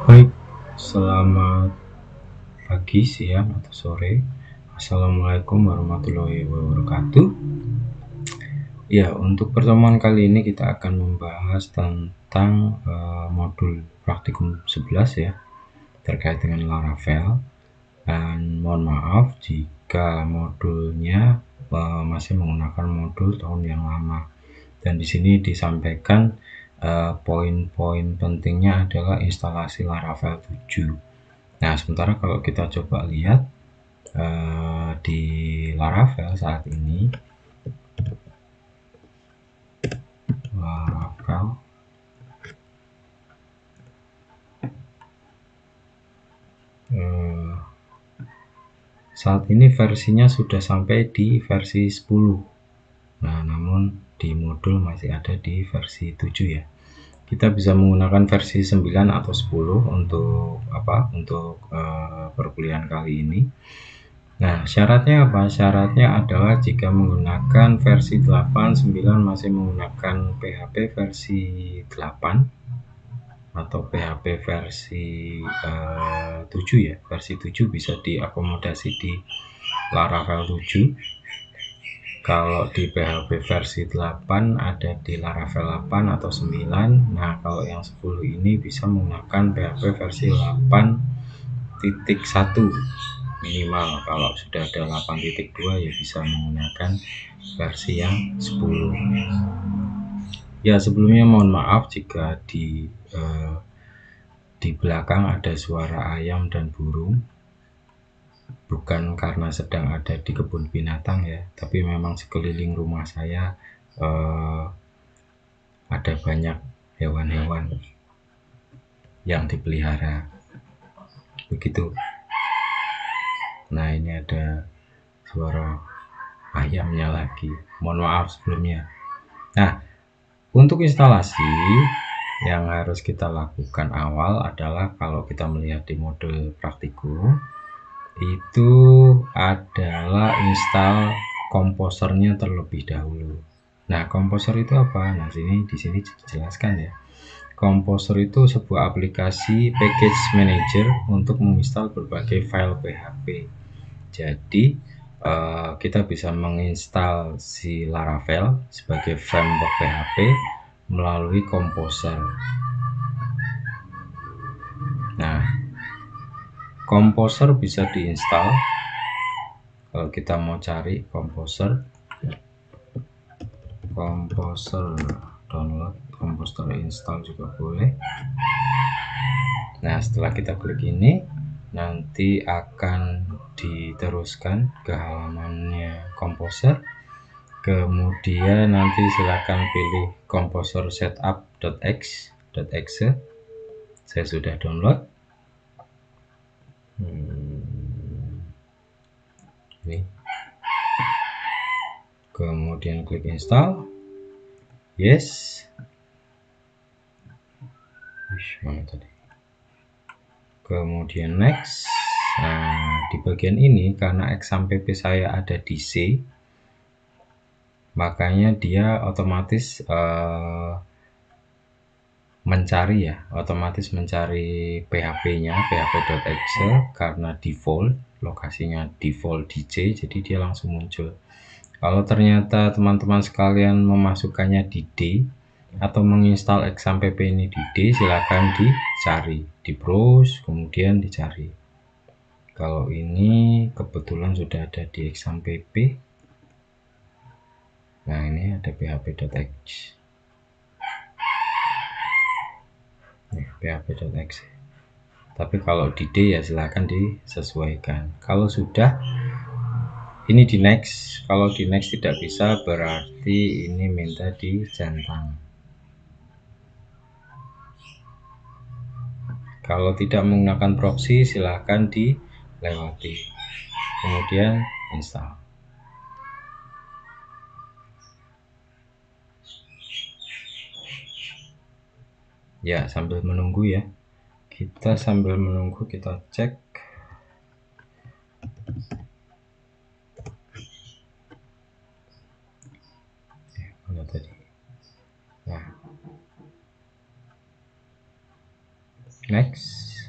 Baik, selamat pagi, siang, atau sore. Assalamualaikum warahmatullahi wabarakatuh. Ya, untuk pertemuan kali ini kita akan membahas tentang modul praktikum 11 ya, terkait dengan Laravel. Dan mohon maaf jika modulnya masih menggunakan modul tahun yang lama. Dan di sini disampaikan poin-poin pentingnya adalah instalasi Laravel 7. Nah, sementara kalau kita coba lihat di Laravel saat ini, Laravel saat ini versinya sudah sampai di versi 10. Nah, namun di modul masih ada di versi 7 ya. Kita bisa menggunakan versi 9 atau 10 untuk perkuliahan kali ini. Nah, syaratnya apa? Syaratnya adalah jika menggunakan versi 8, 9 masih menggunakan PHP versi 8 atau PHP versi 7 ya. Versi 7 bisa diakomodasi di Laravel 7. Kalau di PHP versi 8 ada di Laravel 8 atau 9. Nah, kalau yang 10 ini bisa menggunakan PHP versi 8.1 minimal. Kalau sudah ada 8.2 ya bisa menggunakan versi yang 10. Ya, sebelumnya mohon maaf jika di belakang ada suara ayam dan burung. Bukan karena sedang ada di kebun binatang ya, tapi memang sekeliling rumah saya ada banyak hewan-hewan yang dipelihara. Begitu. Nah, ini ada suara ayamnya lagi. Mohon maaf sebelumnya. Nah, untuk instalasi yang harus kita lakukan awal adalah kalau kita melihat di modul praktikum itu adalah install komposernya terlebih dahulu. Nah, komposer itu apa? Nah, di sini dijelaskan ya. Komposer itu sebuah aplikasi package manager untuk menginstal berbagai file PHP. Jadi kita bisa menginstal si Laravel sebagai framework PHP melalui Composer. Nah, Composer bisa diinstal. Kalau kita mau cari Composer download, Composer install juga boleh. Nah, setelah kita klik ini, nanti akan diteruskan ke halamannya Composer. Kemudian nanti silakan pilih Composer setup.exe. Saya sudah download. Ini. Kemudian klik install. Yes. Mana tadi? Kemudian next. Nah, di bagian ini karena XAMPP saya ada di C, makanya dia otomatis mencari PHP-nya, php.exe, karena default lokasinya default di C, jadi dia langsung muncul. Kalau ternyata teman-teman sekalian memasukkannya di D atau menginstal XAMPP ini di D, silakan dicari, di browse, kemudian dicari. Kalau ini kebetulan sudah ada di XAMPP. Nah, ini ada php.exe. php.exe. Tapi kalau di D ya silahkan disesuaikan. Kalau sudah, ini di next. Kalau di next tidak bisa, berarti ini minta dicentang. Kalau tidak menggunakan proxy, silahkan dilewati. Kemudian install. Ya, sambil menunggu ya. Kita sambil menunggu, kita cek. Mana tadi? Nah, next.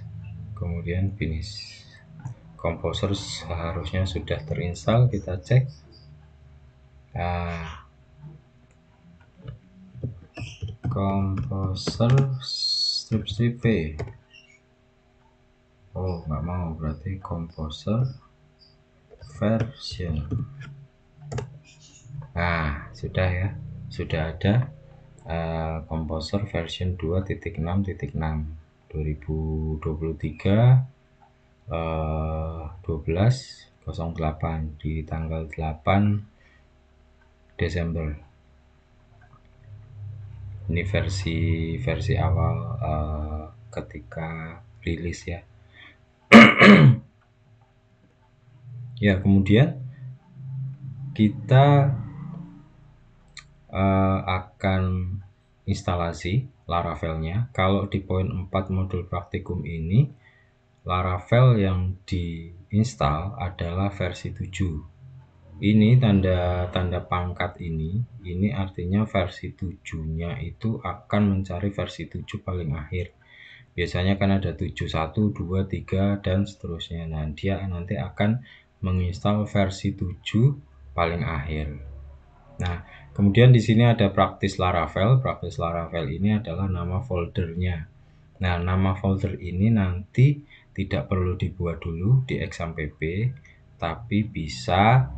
kemudian finish. Composer seharusnya sudah terinstall, kita cek. Nah, Composer strip V. Oh, nggak mau, berarti Composer version. Nah, sudah ya, sudah ada Composer version 2.6.6 2023 12.08 di tanggal 8 Desember. Ini versi awal ketika rilis ya. Ya, kemudian kita akan instalasi Laravel-nya. Kalau di poin 4 modul praktikum ini, Laravel yang diinstal adalah versi 7. Ini tanda pangkat ini artinya versi 7-nya itu akan mencari versi 7 paling akhir. Biasanya kan ada 7.1, 2, 3 dan seterusnya. Nah, dia nanti akan menginstal versi 7 paling akhir. Nah, kemudian di sini ada praktis Laravel. Praktis Laravel ini adalah nama foldernya. Nah, nama folder ini nanti tidak perlu dibuat dulu di XAMPP, tapi bisa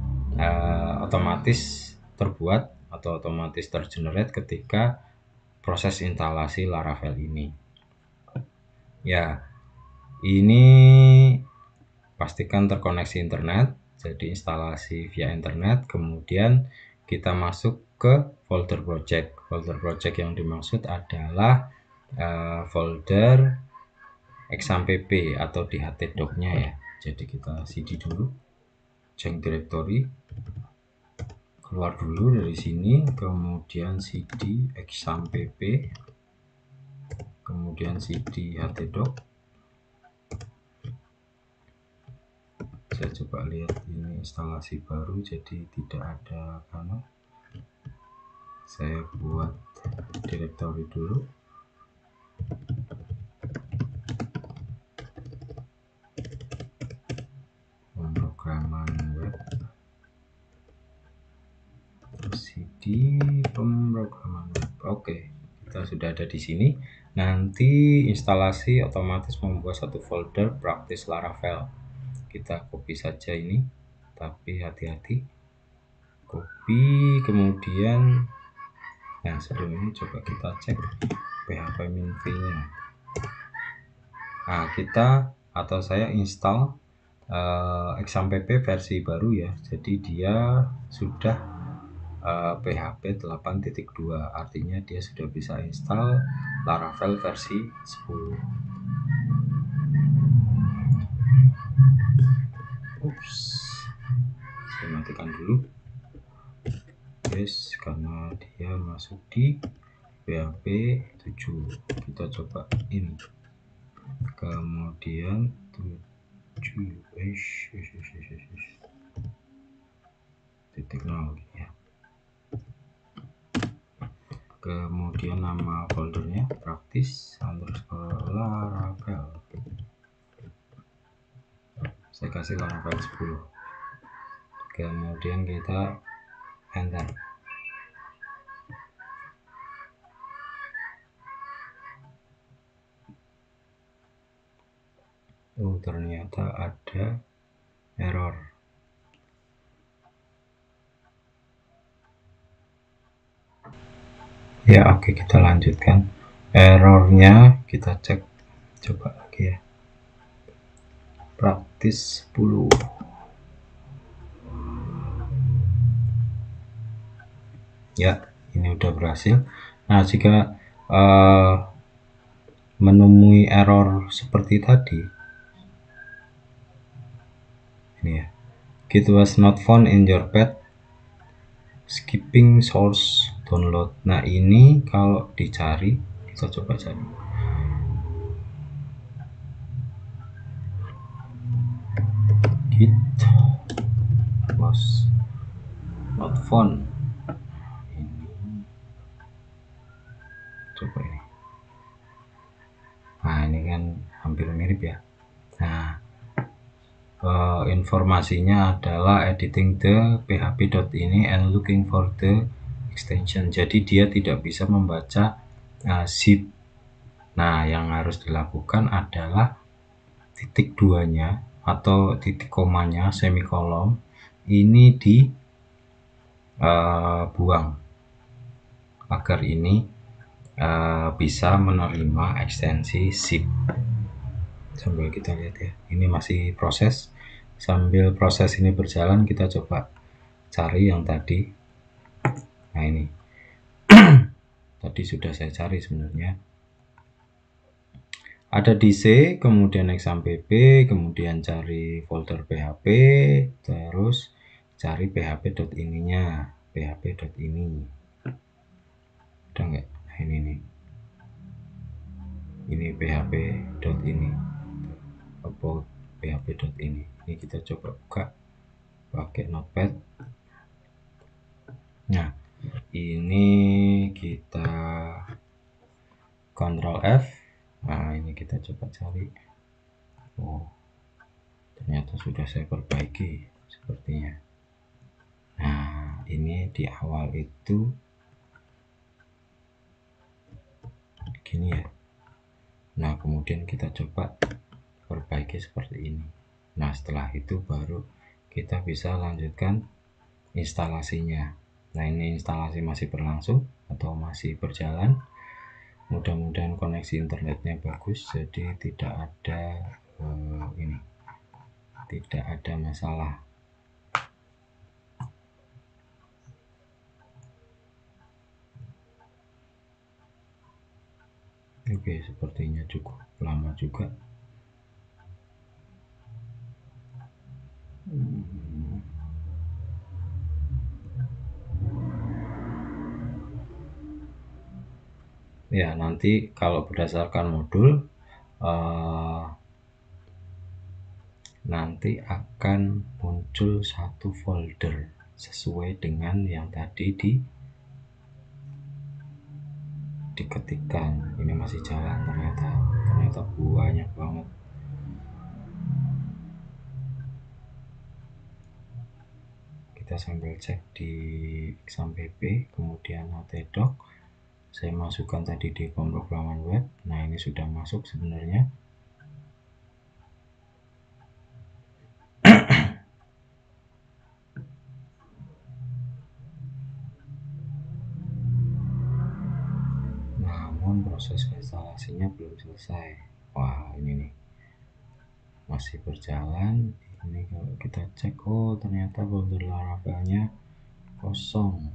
otomatis terbuat atau otomatis tergenerate ketika proses instalasi Laravel ini. Ya, ini pastikan terkoneksi internet, jadi instalasi via internet, kemudian kita masuk ke folder project. Folder project yang dimaksud adalah folder XAMPP atau di htdoc-nya ya. Jadi kita cd dulu, change directory, keluar dulu dari sini, kemudian cd XAMPP, kemudian cd htdoc. Saya coba lihat ini instalasi baru, jadi tidak ada karena saya buat directory dulu. Pemrograman web, cd pemrograman web. Oke, kita sudah ada di sini. Nanti instalasi otomatis membuat satu folder praktis Laravel. Kita copy saja ini, tapi hati-hati copy. Kemudian nah, sebelum ini coba kita cek php minv nya. Nah, kita atau saya install XAMPP versi baru ya, jadi dia sudah PHP 8.2, artinya dia sudah bisa install Laravel versi 10. Ups, saya matikan dulu. Yes, karena dia masuk di PHP 7. Kita coba ini, kemudian 7 titik 0 ya. Kemudian nama foldernya praktis underscore Laravel. Saya kasih Laravel 10. Kemudian kita enter. Oh, ternyata ada error. Ya, oke, kita lanjutkan. Errornya kita cek coba lagi ya. Praktis 10. Ya, ini udah berhasil. Nah, jika menemui error seperti tadi, ini ya, Git was not found in your path, skipping source download. Nah, ini kalau dicari, kita coba cari. Git was not found. Ini coba ini. Nah, ini kan hampir mirip ya. Nah, informasinya adalah editing the php.ini and looking for the extension. Jadi dia tidak bisa membaca zip. Nah, yang harus dilakukan adalah titik duanya atau titik komanya semikolon ini dibuang agar ini bisa menerima ekstensi zip. Sambil kita lihat ya, ini masih proses. Sambil proses ini berjalan, kita coba cari yang tadi. Nah, ini tadi sudah saya cari sebenarnya. Ada di C, kemudian X sampai P, kemudian cari folder PHP, terus cari php.ininya, php.ini. Udah nggak? Nah, ini nih. Ini php.ini. About php.ini. Ini kita coba buka pakai notepad. Nah, ini kita Ctrl F. Nah, ini kita coba cari. Oh, ternyata sudah saya perbaiki sepertinya. Nah, ini di awal itu gini ya. Nah, kemudian kita coba perbaiki seperti ini. Nah, setelah itu baru kita bisa lanjutkan instalasinya. Nah, ini instalasi masih berlangsung atau masih berjalan. Mudah-mudahan koneksi internetnya bagus, jadi tidak ada tidak ada masalah. Oke, sepertinya cukup lama juga. Ya, nanti kalau berdasarkan modul nanti akan muncul satu folder sesuai dengan yang tadi diketikkan. Ini masih jalan, ternyata banyak banget. Kita sambil cek di X sampai P, kemudian htdoc. Saya masukkan tadi di pemrograman web. Nah, ini sudah masuk sebenarnya. Namun proses instalasinya belum selesai. Wah, ini nih masih berjalan. Ini kalau kita cek, oh ternyata folder Laravelnya kosong.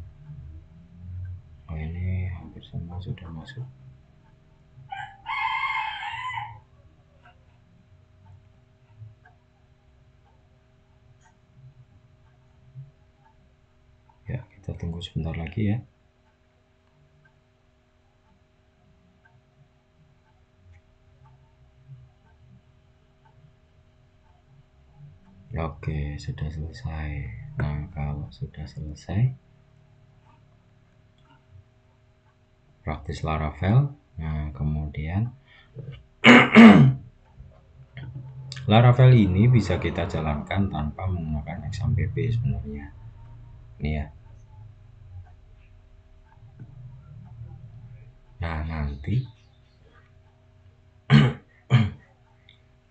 Oh, ini hampir semua sudah masuk. Ya, kita tunggu sebentar lagi ya. Oke, sudah selesai. Nah, kalau sudah selesai praktis Laravel, nah kemudian Laravel ini bisa kita jalankan tanpa menggunakan XAMPP sebenarnya. Ini ya. Nah, nanti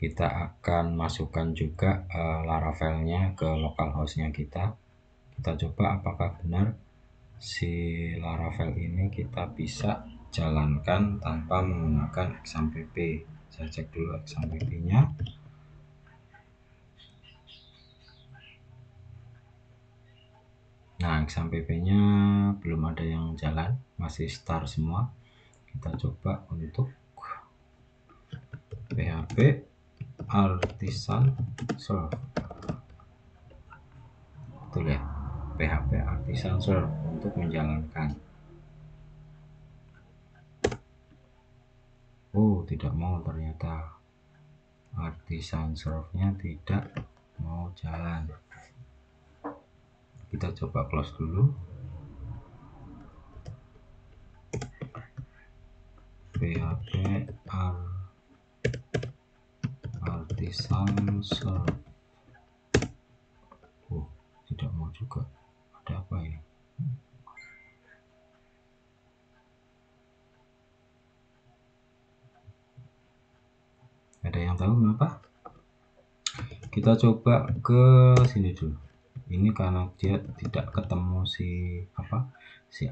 kita akan masukkan juga Laravelnya ke localhost-nya kita. Kita coba apakah benar si Laravel ini kita bisa jalankan tanpa menggunakan XAMPP. Saya cek dulu XAMPP-nya. Nah, XAMPP-nya belum ada yang jalan, masih start semua. Kita coba untuk PHP Artisan Serve. Betul ya, PHP Artisan Serve untuk menjalankan. Oh, tidak mau, ternyata Artisan Serve-nya tidak mau jalan. Kita coba close dulu. PHP Artisan artisan serve. Oh, tidak mau juga. Ada apa ini? Ada yang tahu kenapa? Kita coba ke sini dulu. Ini karena dia tidak ketemu si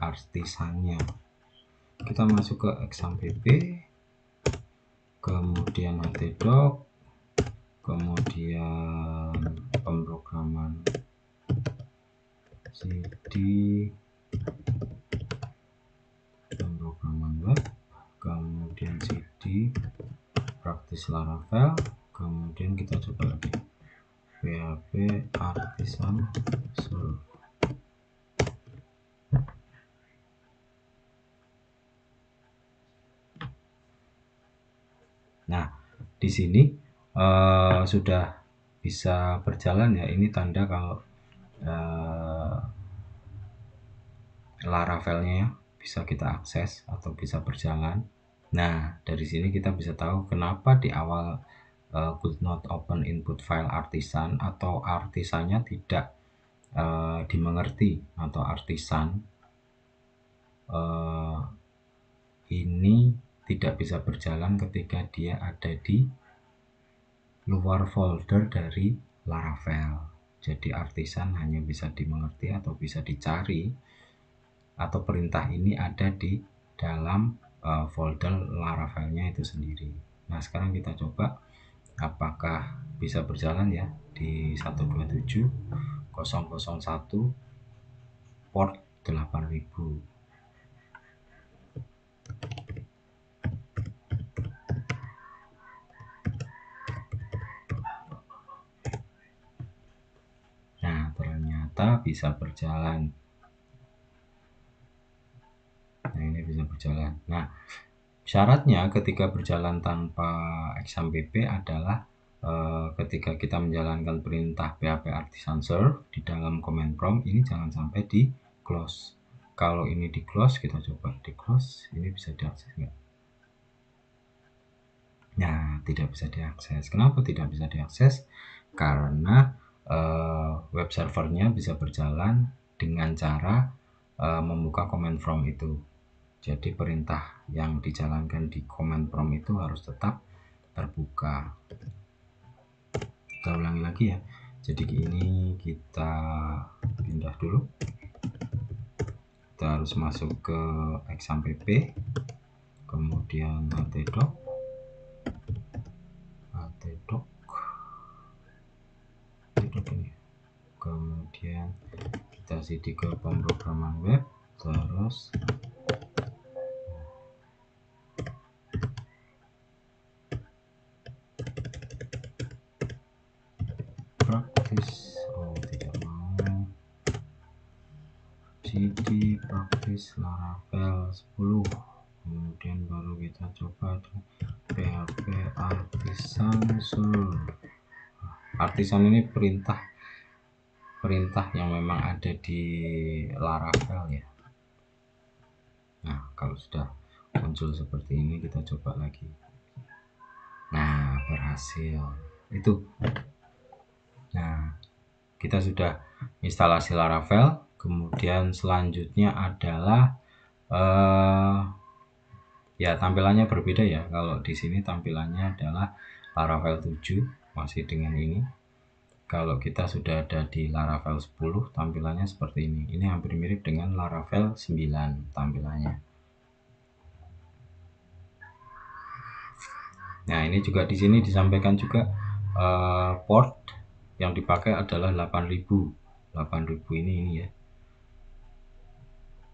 artisannya. Kita masuk ke exampp, kemudian htdoc, kemudian pemrograman cd, pemrograman web, kemudian cd praktis Laravel, kemudian kita coba lagi PHP artisan serve. Nah, di sini sudah bisa berjalan ya. Ini tanda kalau Laravelnya bisa kita akses atau bisa berjalan. Nah, dari sini kita bisa tahu kenapa di awal could not open input file artisan atau artisannya tidak dimengerti, atau artisan ini tidak bisa berjalan ketika dia ada di luar folder dari Laravel. Jadi artisan hanya bisa dimengerti atau bisa dicari, atau perintah ini ada di dalam folder Laravelnya itu sendiri. Nah, sekarang kita coba apakah bisa berjalan ya di 127.0.1 port 8000. Nah, ternyata bisa berjalan. Nah, ini bisa berjalan. Nah, syaratnya ketika berjalan tanpa exampp adalah ketika kita menjalankan perintah PHP artisan serve di dalam command prompt, ini jangan sampai di close. Kalau ini di close, kita coba di close, ini bisa diakses nggak? Nah, tidak bisa diakses. Kenapa tidak bisa diakses? Karena web servernya bisa berjalan dengan cara membuka command prompt itu. Jadi perintah yang dijalankan di command prompt itu harus tetap terbuka. Kita ulangi lagi ya. Jadi ini kita pindah dulu. Kita harus masuk ke exampp, kemudian htdoc, ini. Kemudian kita cd ke pemrograman web, terus praktis, tidak mau, cd praktis Laravel 10, kemudian baru kita coba PHP artisan serve. Artisan ini perintah yang memang ada di Laravel ya. Nah, kalau sudah muncul seperti ini, kita coba lagi. Nah, berhasil itu. Nah, kita sudah instalasi Laravel. Kemudian selanjutnya adalah ya tampilannya berbeda ya. Kalau di sini tampilannya adalah Laravel 7 masih dengan ini. Kalau kita sudah ada di Laravel 10, tampilannya seperti ini. Ini hampir mirip dengan Laravel 9 tampilannya. Nah, ini juga di sini disampaikan juga port yang dipakai adalah 8000. 8000 ini ya.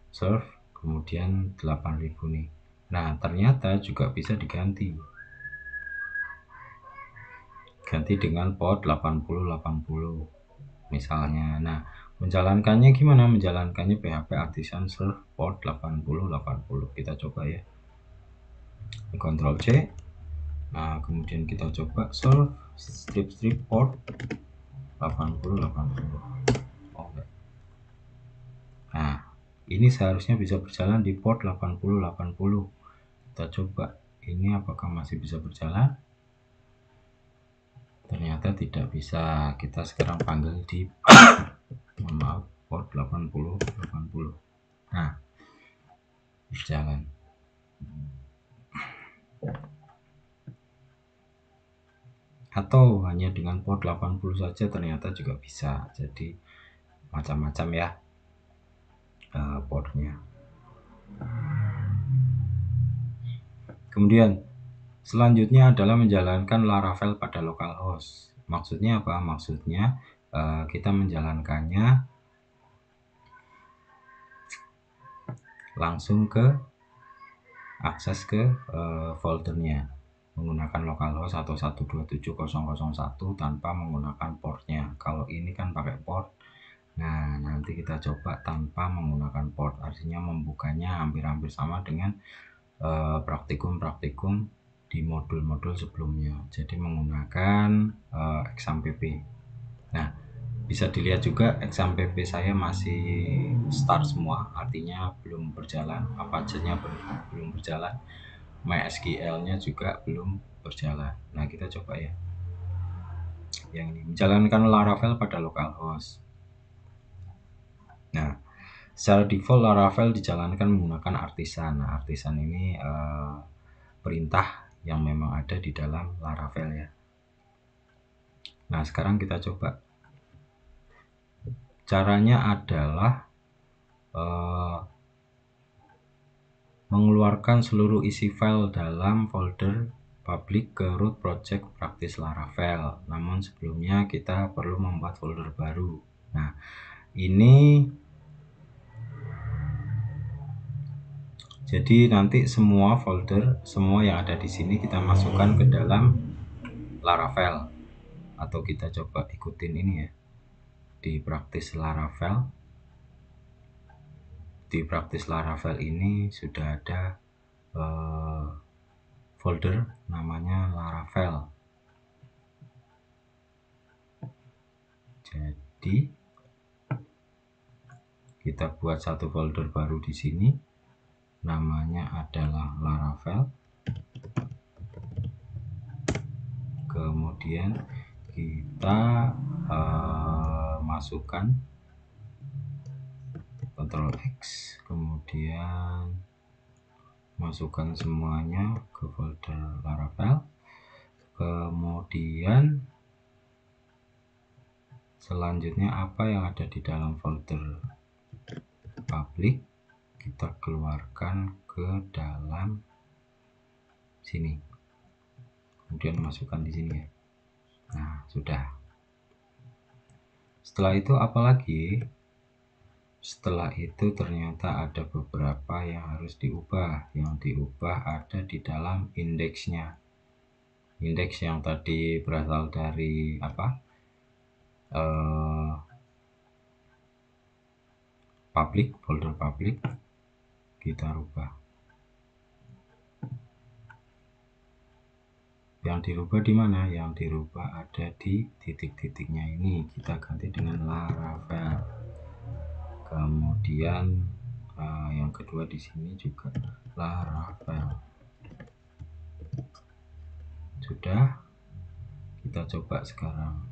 Serve, kemudian 8000 nih. Nah, ternyata juga bisa diganti dengan port 8080 misalnya. Nah, menjalankannya gimana? Menjalankannya PHP artisan serve port 8080. Kita coba ya. Ctrl C. Nah, kemudian kita coba serve strip port 8080. Oke. Nah, ini seharusnya bisa berjalan di port 8080. Kita coba ini apakah masih bisa berjalan. tidak bisa, kita sekarang panggil di mohon maaf, port 80. Nah, berjalan. Atau hanya dengan port 80 saja ternyata juga bisa. Jadi macam-macam ya portnya. Kemudian selanjutnya adalah menjalankan Laravel pada localhost. Maksudnya apa? Maksudnya kita menjalankannya langsung ke akses ke foldernya menggunakan localhost 192.70.0.1 tanpa menggunakan portnya. Kalau ini kan pakai port. Nah, nanti kita coba tanpa menggunakan port, artinya membukanya hampir-hampir sama dengan praktikum-praktikum di modul-modul sebelumnya. Jadi menggunakan XAMPP. Nah, bisa dilihat juga XAMPP saya masih start semua, artinya belum berjalan. Apache-nya belum berjalan. MySQL-nya juga belum berjalan. Nah, kita coba ya. Yang ini menjalankan Laravel pada localhost. Nah, secara default Laravel dijalankan menggunakan artisan. Nah, artisan ini perintah yang memang ada di dalam Laravel ya. Nah, sekarang kita coba. Caranya adalah mengeluarkan seluruh isi file dalam folder public ke root project practice Laravel. Namun sebelumnya kita perlu membuat folder baru. Nah, ini jadi nanti semua folder, semua yang ada di sini kita masukkan ke dalam Laravel. Atau kita coba ikutin ini ya. Di practice Laravel. Di practice Laravel ini sudah ada folder namanya Laravel. Jadi kita buat satu folder baru di sini, namanya adalah Laravel. Kemudian kita masukkan Ctrl X, kemudian masukkan semuanya ke folder Laravel. Kemudian selanjutnya apa yang ada di dalam folder public kita keluarkan ke dalam sini, kemudian masukkan di sini ya. Nah, sudah. Setelah itu apalagi? Setelah itu ternyata ada beberapa yang harus diubah. Yang diubah ada di dalam indeksnya. Indeks yang tadi berasal dari apa? Public, folder public, kita rubah. Yang dirubah di mana? Yang dirubah ada di titik-titiknya ini. Kita ganti dengan Laravel. Kemudian yang kedua di sini juga Laravel. Sudah, kita coba sekarang.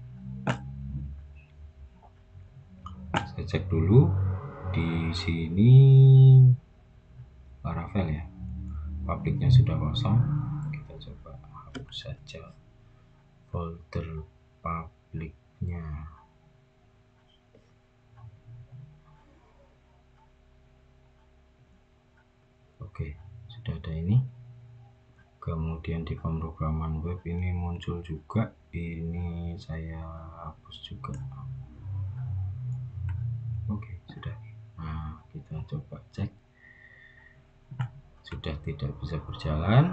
Saya cek dulu di sini Laravel ya. Publiknya sudah kosong. Kita coba hapus saja folder publiknya. Oke, sudah ada ini. Kemudian di pemrograman web ini muncul juga. Ini saya hapus juga. Oke, sudah. Nah, kita coba cek. Sudah tidak bisa berjalan.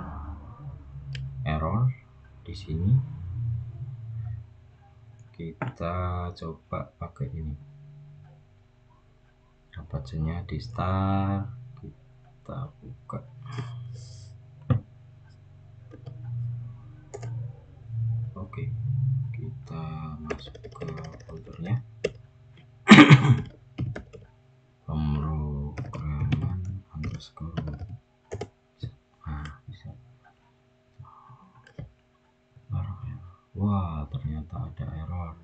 Error di sini. Kita coba pakai ini. Apache-nya di start. Kita buka. Oke, kita masuk ke foldernya. Pemrograman underscore. Nah, bisa. Wah, ternyata ada error.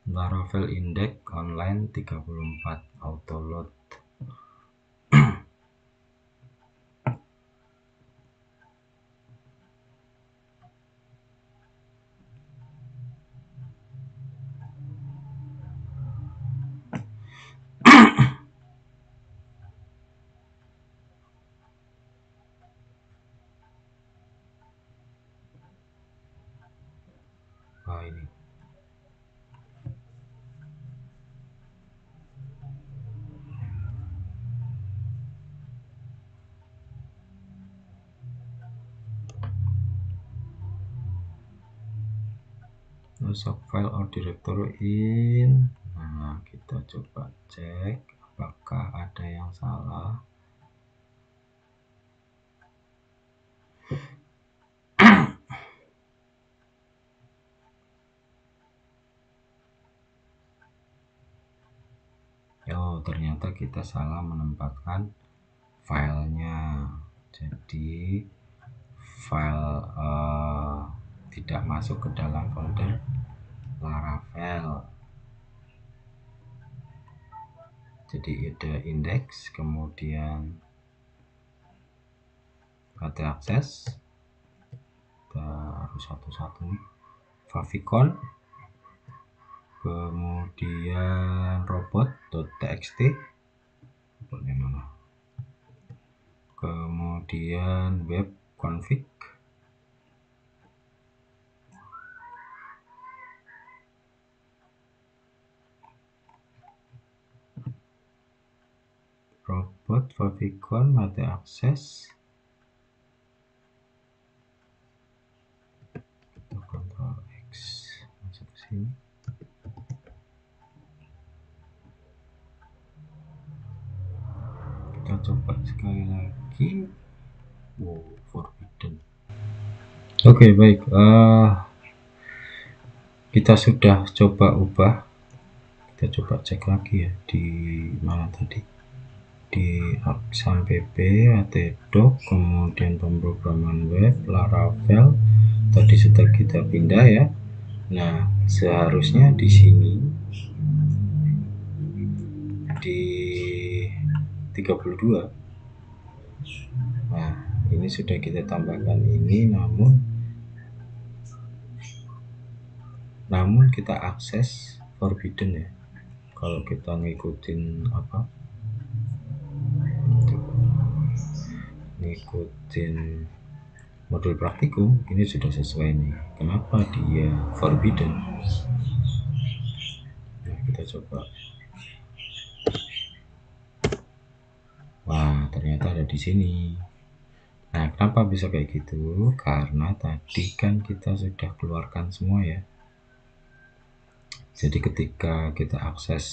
Laravel index online 34 auto load. Wah, ini masuk file or directory in. Nah, kita coba cek apakah ada yang salah. Oh, ternyata kita salah menempatkan filenya. Jadi file tidak masuk ke dalam folder Laravel. Jadi ada index, kemudian ada akses, kita harus satu-satu nih, favicon, kemudian robot.txt, kemudian web config, robot favicon, ada akses, kita Ctrl X masuk ke sini. Kita coba sekali lagi. Wow, forbidden. Oke, baik. Kita sudah coba ubah. Kita coba cek lagi ya di mana tadi, di Aksam PP, ATDoc, kemudian pemrograman web, Laravel. Tadi sudah kita pindah ya. Nah, seharusnya di sini di 32. Nah, ini sudah kita tambahkan ini, namun kita akses forbidden ya. Kalau kita ngikutin modul praktikum, ini sudah sesuai nih. Kenapa dia forbidden? Nah, kita coba. Wah, ternyata ada di sini. Nah, kenapa bisa kayak gitu? Karena tadi kan kita sudah keluarkan semua ya. Jadi ketika kita akses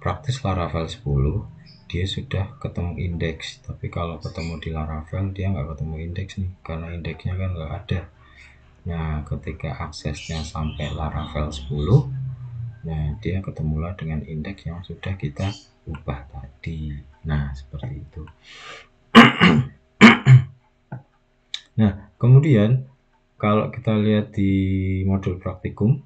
praktis Laravel 10, dia sudah ketemu indeks. Tapi kalau ketemu di Laravel, dia nggak ketemu indeks nih, karena indeksnya kan nggak ada. Nah, ketika aksesnya sampai Laravel 10, nah dia ketemulah dengan indeks yang sudah kita ubah tadi. Nah, seperti itu. Nah, kemudian kalau kita lihat di modul praktikum,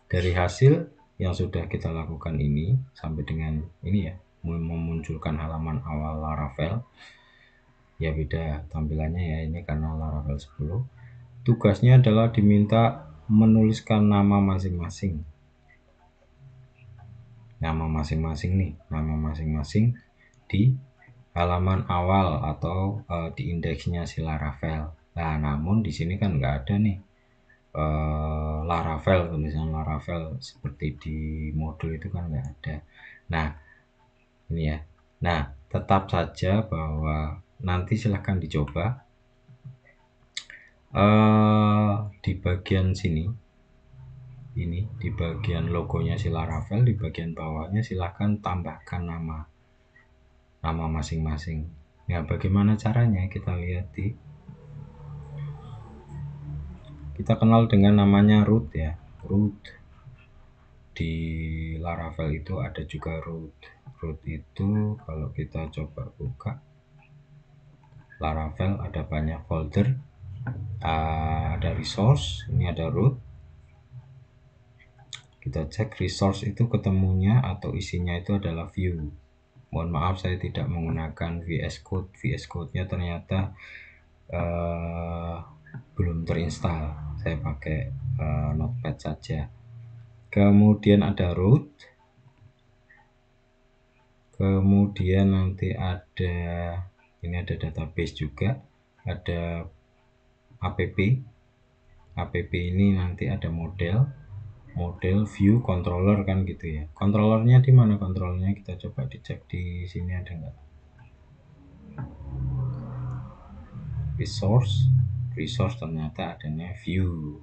dari hasil yang sudah kita lakukan ini sampai dengan ini ya, memunculkan halaman awal Laravel ya, beda tampilannya ya ini karena Laravel 10. Tugasnya adalah diminta menuliskan nama masing-masing di halaman awal atau di indeksnya si Laravel. Nah, namun di sini kan nggak ada nih Laravel, tulisan Laravel seperti di modul itu kan nggak ada. Nah, ini ya. Nah, tetap saja bahwa nanti silahkan dicoba di bagian sini, ini di bagian logonya si Laravel, di bagian bawahnya silahkan tambahkan nama masing-masing. Nah, bagaimana caranya? Kita lihat kita kenal dengan namanya root ya, root. Di Laravel itu ada juga root. Root itu kalau kita coba buka, Laravel ada banyak folder, ada resource, ini ada root. Kita cek resource itu ketemunya atau isinya itu adalah view. Mohon maaf saya tidak menggunakan VS Code. VS Code-nya ternyata belum terinstall. Saya pakai Notepad saja. Kemudian ada root. Kemudian nanti ada ini ada database juga, ada app. App ini nanti ada model view, controller kan gitu ya. Controllernya di mana? Controllernya kita coba dicek di sini ada nggak? Resource ternyata adanya view.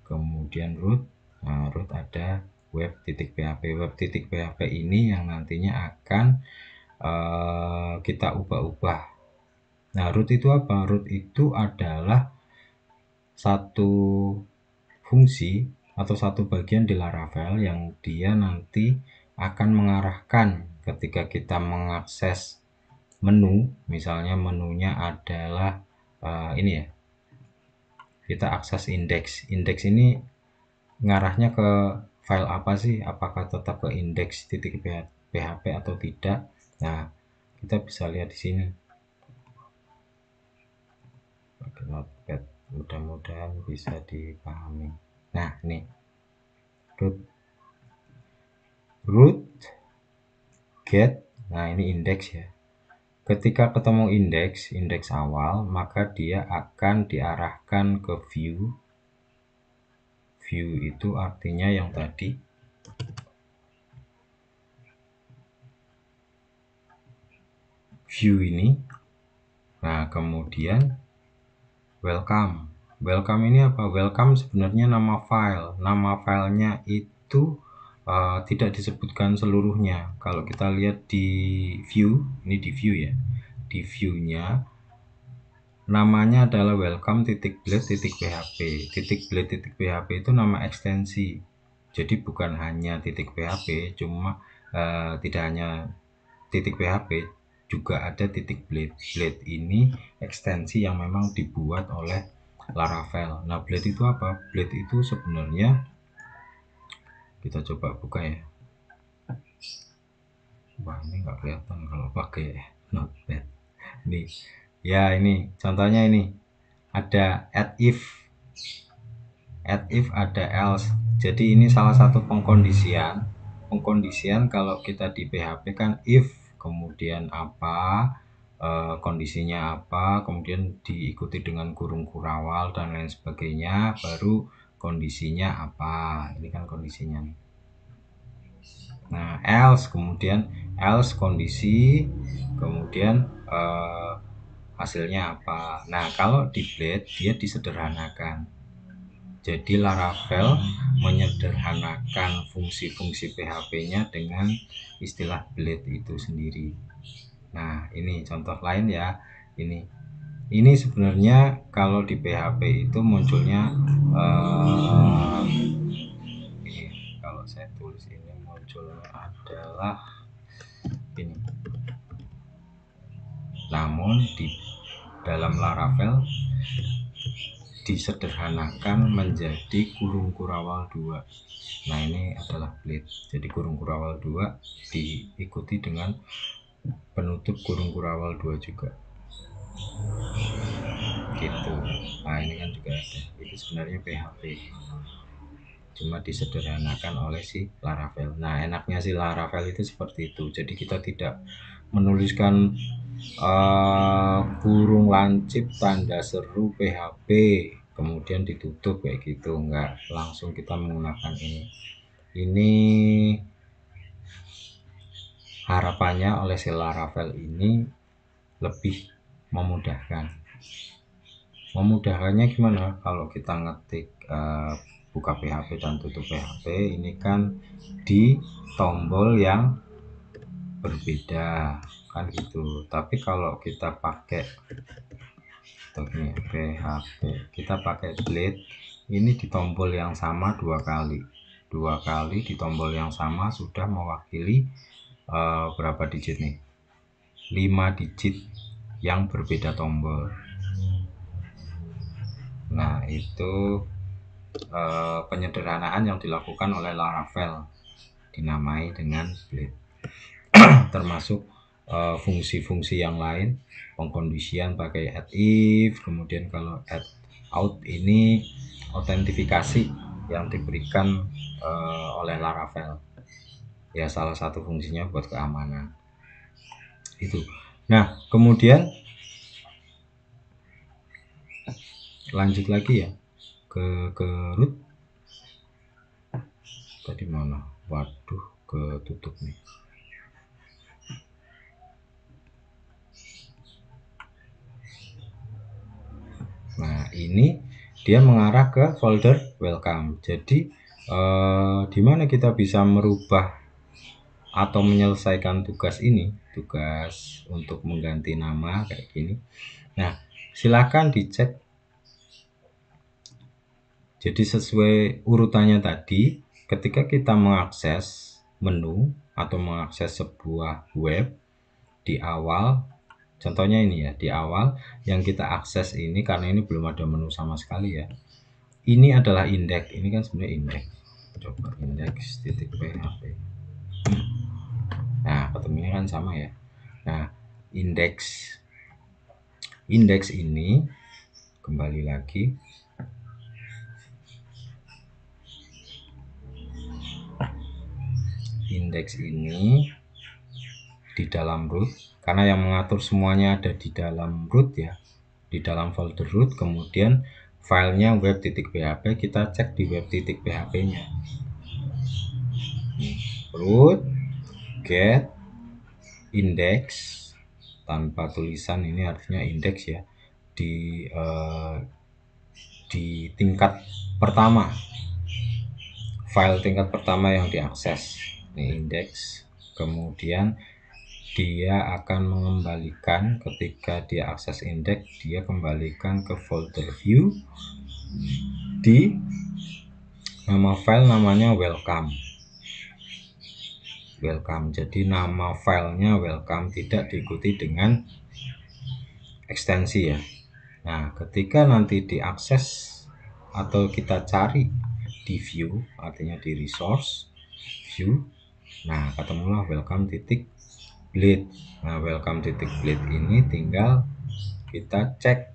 Kemudian root. Nah, root ada web.php. Web.php ini yang nantinya akan kita ubah-ubah. Nah, root itu apa? Root itu adalah satu fungsi atau satu bagian di Laravel yang dia nanti akan mengarahkan ketika kita mengakses menu. Misalnya menunya adalah ini ya, kita akses indeks ini ngarahnya ke file apa sih, apakah tetap ke index.php atau tidak. Nah, kita bisa lihat di sini pakai Notepad, mudah-mudahan bisa dipahami. Nah, ini root get, nah ini indeks ya. Ketika ketemu indeks awal, maka dia akan diarahkan ke view. View itu artinya yang tadi view ini. Nah, kemudian welcome. Welcome ini apa? Welcome sebenarnya nama file. Nama filenya itu tidak disebutkan seluruhnya. Kalau kita lihat di view, ini di view ya. Di view-nya namanya adalah welcome.blade.php. .blade.php itu nama ekstensi. Jadi bukan hanya .php, cuma tidak hanya .php, juga ada .blade. Blade ini ekstensi yang memang dibuat oleh Laravel. Nah, Blade itu apa? Blade itu sebenarnya kita coba buka ya. Wah, ini nggak kelihatan kalau pakai Notepad. Nih, ya ini contohnya ini ada add if, ada else. Jadi ini salah satu pengkondisian kalau kita di PHP kan if kemudian apa, kondisinya apa, kemudian diikuti dengan kurung kurawal dan lain sebagainya, baru kondisinya apa. Ini kan kondisinya nih. Nah, else kondisi, kemudian hasilnya apa. Nah, kalau di Blade dia disederhanakan. Jadi Laravel menyederhanakan fungsi-fungsi PHP-nya dengan istilah Blade itu sendiri. Nah, ini contoh lain ya. Ini sebenarnya kalau di PHP itu munculnya ini, kalau saya tulis ini munculnya adalah ini. Namun di dalam Laravel disederhanakan menjadi kurung kurawal 2. Nah, ini adalah Blade. Jadi kurung kurawal 2 diikuti dengan penutup kurung kurawal 2 juga. Gitu. Nah, ini kan juga ada. Itu sebenarnya PHP. Cuma disederhanakan oleh si Laravel. Nah, enaknya si Laravel itu seperti itu. Jadi kita tidak menuliskan kurung lancip tanda seru PHP kemudian ditutup kayak gitu, enggak, langsung kita menggunakan ini harapannya oleh si Laravel ini lebih memudahkannya gimana. Kalau kita ngetik buka PHP dan tutup PHP ini kan di tombol yang berbeda kan gitu. Tapi kalau kita pakai ini PHP, kita pakai Blade, ini di tombol yang sama dua kali di tombol yang sama sudah mewakili berapa digit nih, 5 digit yang berbeda tombol. Nah, itu penyederhanaan yang dilakukan oleh Laravel, dinamai dengan Blade. Termasuk fungsi-fungsi yang lain, pengkondisian pakai add if, kemudian kalau add out ini autentifikasi yang diberikan oleh Laravel. Ya, salah satu fungsinya buat keamanan. Itu. Nah, kemudian lanjut lagi ya ke root. Tadi mana? Waduh, ketutup nih. Nah, ini dia mengarah ke folder welcome. Jadi di mana kita bisa merubah atau menyelesaikan tugas ini, tugas untuk mengganti nama kayak gini. Nah, silakan dicek. Jadi sesuai urutannya tadi, ketika kita mengakses menu atau mengakses sebuah web di awal, contohnya ini ya, di awal yang kita akses ini, karena ini belum ada menu sama sekali ya. Ini adalah indeks, ini kan sebenarnya indeks. Coba indeks.php. Nah, ketemunya kan sama ya. Nah, indeks ini kembali lagi. Indeks ini di dalam root, karena yang mengatur semuanya ada di dalam root ya, di dalam folder root. Kemudian filenya web.php, kita cek di web.php nya root get index tanpa tulisan, ini artinya indeks ya, di tingkat pertama, file tingkat pertama yang diakses ini indeks. Kemudian dia akan mengembalikan, ketika dia akses indeks, dia kembalikan ke folder view di nama file namanya welcome. Jadi nama filenya welcome, tidak diikuti dengan ekstensi ya. Nah, ketika nanti diakses atau kita cari di view, artinya di resource view, nah ketemulah welcome.blade. Nah, welcome.blade ini tinggal kita cek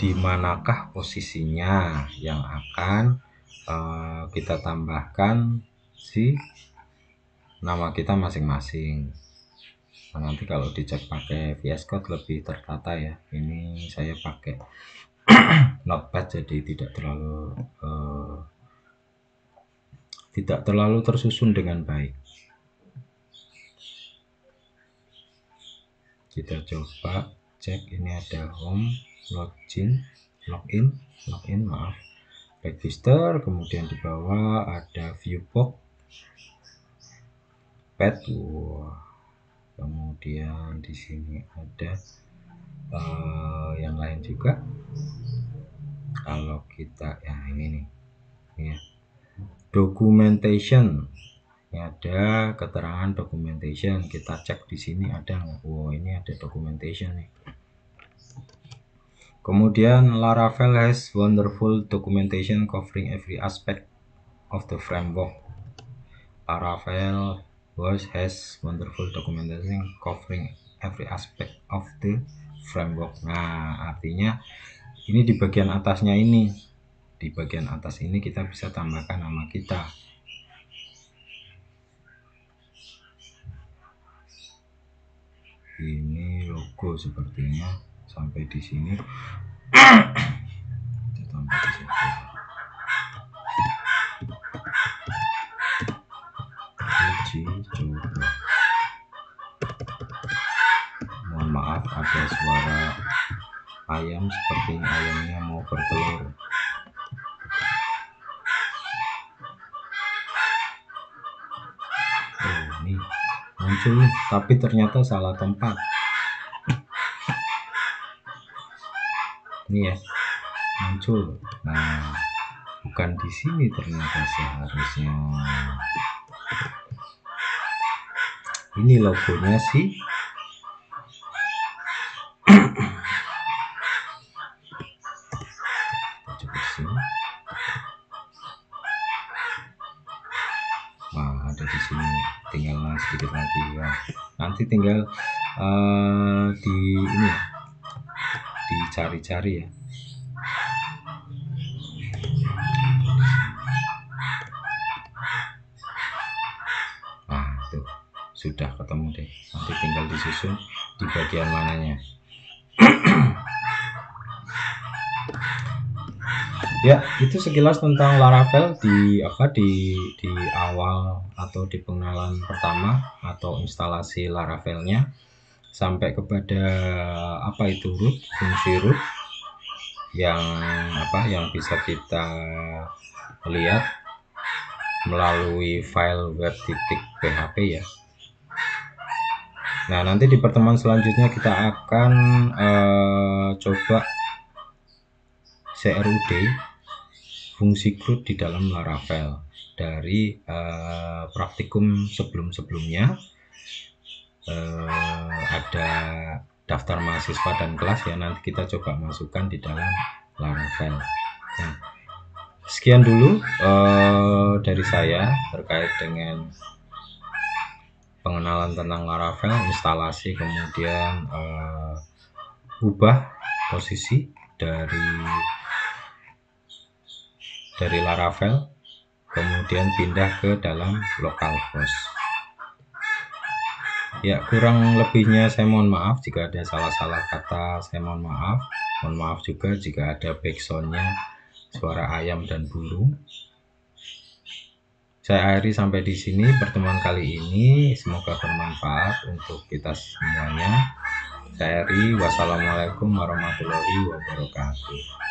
di manakah posisinya yang akan kita tambahkan si nama kita masing-masing. Nah, nanti kalau dicek pakai VS Code lebih tertata ya. Ini saya pakai Notepad, jadi tidak terlalu tersusun dengan baik. Kita coba cek, ini ada home, login, maaf, register, kemudian di bawah ada viewbox, pet, kemudian di sini ada yang lain juga. Kalau kita ya ini nih ya, documentation, ini ada keterangan documentation, kita cek di sini ada nggak. Ini ada documentation nih. Kemudian Laravel has wonderful documentation covering every aspect of the framework. Laravel has wonderful documentation covering every aspect of the framework. Nah, artinya ini di bagian atasnya ini, di bagian atas ini kita bisa tambahkan nama kita. Ini logo sepertinya sampai di sini. Kita tambah di situ. Coba. Mohon maaf ada suara ayam, sepertinya ayamnya mau bertelur. Ini muncul tapi ternyata salah tempat. Ini ya muncul. Nah, bukan di sini ternyata seharusnya. Ini logonya sih Coba sini. Wah, ada di sini, tinggal sedikit lagi ya. Nanti tinggal di ini ya, dicari-cari ya. Nah, tuh sudah ketemu deh. Nanti tinggal disusun di bagian mananya. Ya, itu sekilas tentang Laravel di awal atau di pengenalan pertama atau instalasi Laravelnya, sampai kepada apa itu root, fungsi root yang bisa kita lihat melalui file web.php ya. Nah, nanti di pertemuan selanjutnya kita akan coba CRUD, fungsi CRUD di dalam Laravel dari praktikum sebelumnya. Ada daftar mahasiswa dan kelas ya, nanti kita coba masukkan di dalam Laravel. Nah, sekian dulu dari saya terkait dengan pengenalan tentang Laravel, instalasi, kemudian ubah posisi dari Laravel, kemudian pindah ke dalam localhost. Ya, kurang lebihnya saya mohon maaf jika ada salah-salah kata, saya mohon maaf. Mohon maaf juga jika ada backsoundnya suara ayam dan burung. Saya akhiri sampai di sini pertemuan kali ini, semoga bermanfaat untuk kita semuanya. Saya akhiri, wassalamualaikum warahmatullahi wabarakatuh.